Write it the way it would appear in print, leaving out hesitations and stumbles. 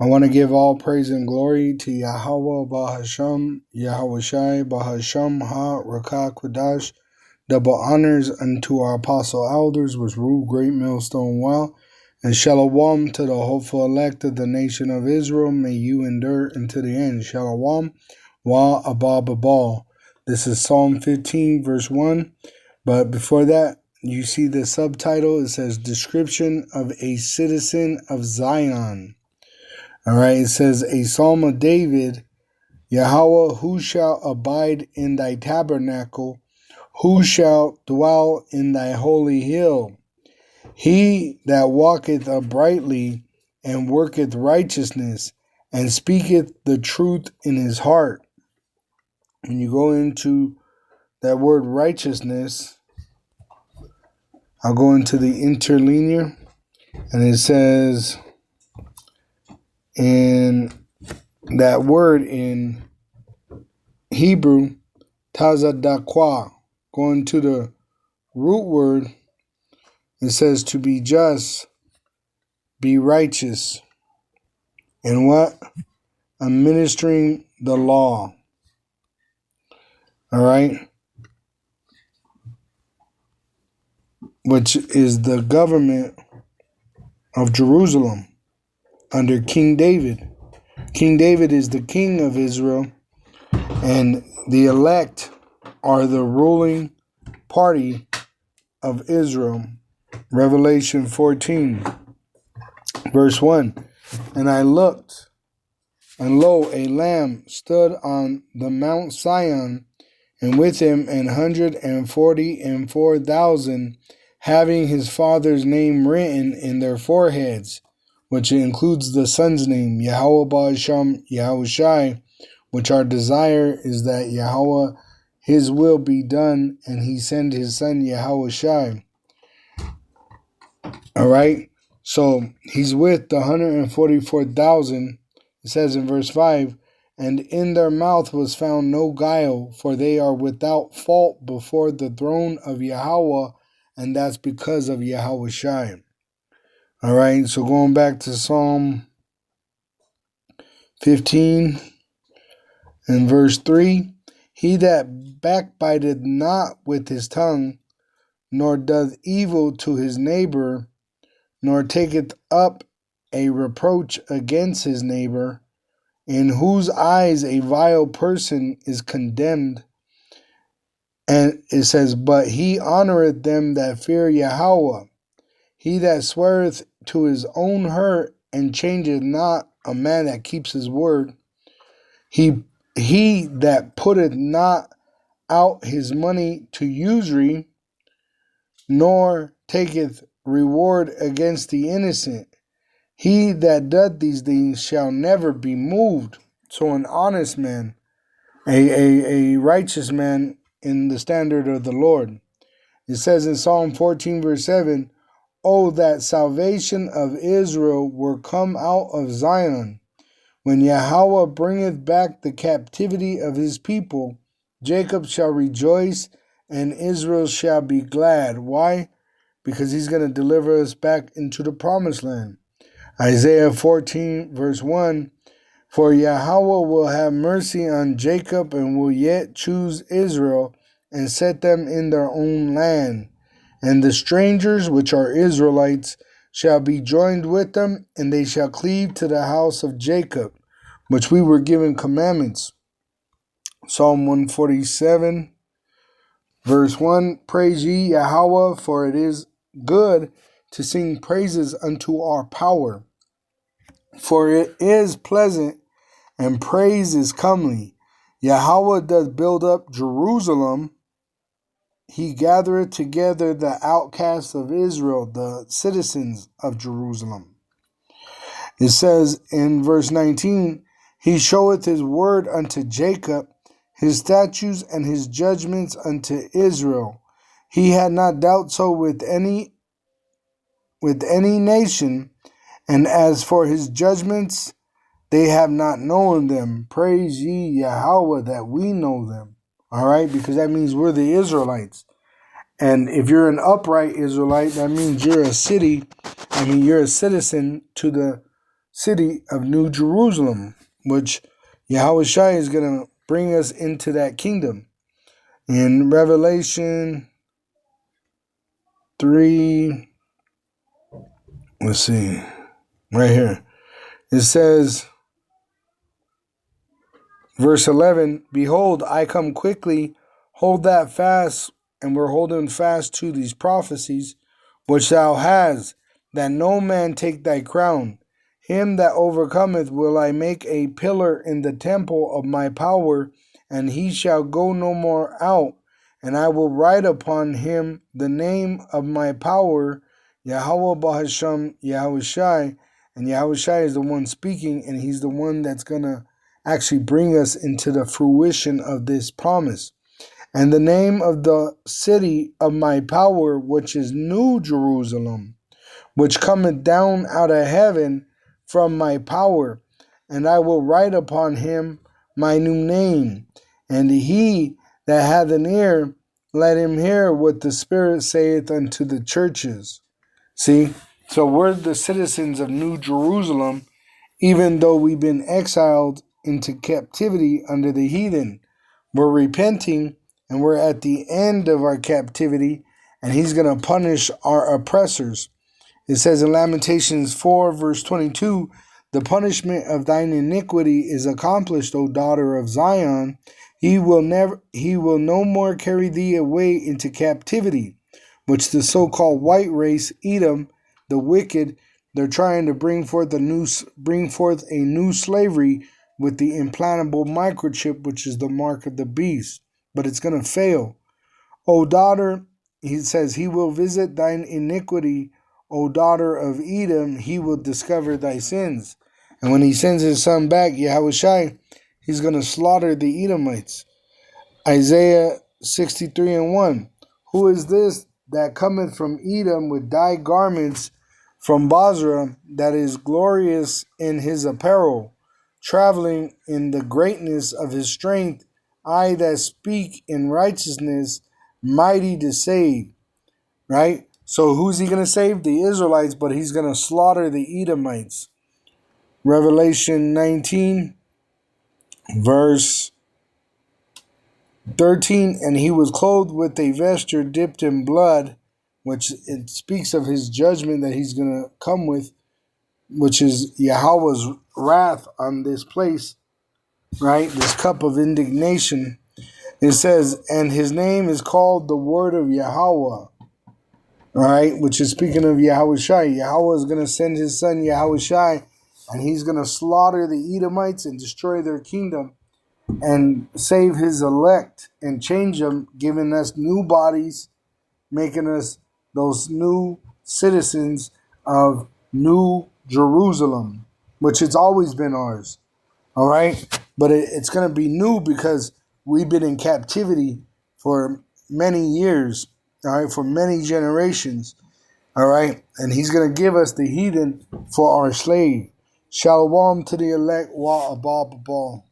I want to give all praise and glory to Yahweh Bahasham, Yahweh Shai Bahasham Ha Rakah Quadash. Double honors unto our apostle elders, which rule Great Millstone well, and shalom to the hopeful elect of the nation of Israel. May you endure unto the end. Shalom wa abab abal. This is Psalm 15, verse 1. But before that, you see the subtitle. It says, Description of a Citizen of Zion. All right, it says, A Psalm of David, Yahweh, who shall abide in thy tabernacle? Who shall dwell in thy holy hill? He that walketh uprightly and worketh righteousness and speaketh the truth in his heart. When you go into that word righteousness, I'll go into the interlinear, and it says in that word in Hebrew, tazadakwa, going to the root word, it says to be just, be righteous, and what? Administering the law. All right? Which is the government of Jerusalem under King David. King David is the king of Israel, and the elect are the ruling party of Israel. Revelation 14, verse 1. And I looked, and lo, a lamb stood on the Mount Sion, and with him 144,000, having his father's name written in their foreheads, which includes the son's name, Yahweh Ba'asham, Yahweh Shai, which our desire is that Yahweh, his will be done, and he send his son Yahweh Shai. All right, so he's with the 144,000. It says in verse 5, and in their mouth was found no guile, for they are without fault before the throne of Yahweh, and that's because of Yahweh Shai. All right, so going back to Psalm 15 and verse 3, he that backbiteth not with his tongue, nor doth evil to his neighbor, nor taketh up a reproach against his neighbor, in whose eyes a vile person is condemned. And it says, but he honoreth them that fear Yahweh. He that sweareth to his own hurt and changeth not, a man that keeps his word. He that putteth not out his money to usury, nor taketh reward against the innocent. He that doth these things shall never be moved. So an honest man, a righteous man in the standard of the Lord. It says in Psalm 14 verse 7, Oh, that salvation of Israel were come out of Zion. When Yahweh bringeth back the captivity of his people, Jacob shall rejoice and Israel shall be glad. Why? Because he's going to deliver us back into the promised land. Isaiah 14 verse 1, For Yahweh will have mercy on Jacob and will yet choose Israel and set them in their own land. And the strangers, which are Israelites, shall be joined with them, and they shall cleave to the house of Jacob, which we were given commandments. Psalm 147, verse 1, Praise ye Yahweh, for it is good to sing praises unto our power. For it is pleasant, and praise is comely. Yahweh doth build up Jerusalem. He gathereth together the outcasts of Israel, the citizens of Jerusalem. It says in verse 19, He showeth his word unto Jacob, his statutes and his judgments unto Israel. He had not dealt so with any nation, and as for his judgments, they have not known them. Praise ye Yahweh that we know them. All right, because that means we're the Israelites. And if you're an upright Israelite, that means you're a citizen to the city of New Jerusalem, which Yahushua is going to bring us into that kingdom. In Revelation 3, let's see, right here, it says, verse 11, behold, I come quickly, hold that fast, and we're holding fast to these prophecies, which thou hast, that no man take thy crown. Him that overcometh will I make a pillar in the temple of my power, and he shall go no more out. And I will write upon him the name of my power, Yahweh Bahasham Yahushai. And Yahushai is the one speaking, and he's the one that's going to actually bring us into the fruition of this promise. And the name of the city of my power, which is New Jerusalem, which cometh down out of heaven from my power, and I will write upon him my new name. And he that hath an ear, let him hear what the Spirit saith unto the churches. See, so we're the citizens of New Jerusalem, even though we've been exiled into captivity under the heathen. We're repenting, and we're at the end of our captivity, and he's going to punish our oppressors. It says in Lamentations 4, verse 22, the punishment of thine iniquity is accomplished, O daughter of Zion. He will no more carry thee away into captivity, which the so-called white race, Edom, the wicked, they're trying to bring forth a new slavery with the implantable microchip, which is the mark of the beast. But it's going to fail. O daughter, he says, he will visit thine iniquity. O daughter of Edom, he will discover thy sins. And when he sends his son back, Yahushai, he's going to slaughter the Edomites. Isaiah 63 and 1. Who is this that cometh from Edom with dyed garments from Basra, that is glorious in his apparel, traveling in the greatness of his strength? I that speak in righteousness, mighty to save. Right? So who's he going to save? The Israelites, but he's going to slaughter the Edomites. Revelation 19, verse 13, and he was clothed with a vesture dipped in blood, which it speaks of his judgment that he's going to come with, which is Yahweh's wrath on this place, right? This cup of indignation. It says, and his name is called the Word of Yahweh. Right, which is speaking of Yahushai. Yahweh is going to send his son Yahushai, and he's going to slaughter the Edomites and destroy their kingdom and save his elect and change them, giving us new bodies, making us those new citizens of New Jerusalem, which has always been ours. All right, but it's going to be new because we've been in captivity for many years. All right, for many generations. All right, and he's going to give us the heathen for our slave. Shalom to the elect wa abal babal.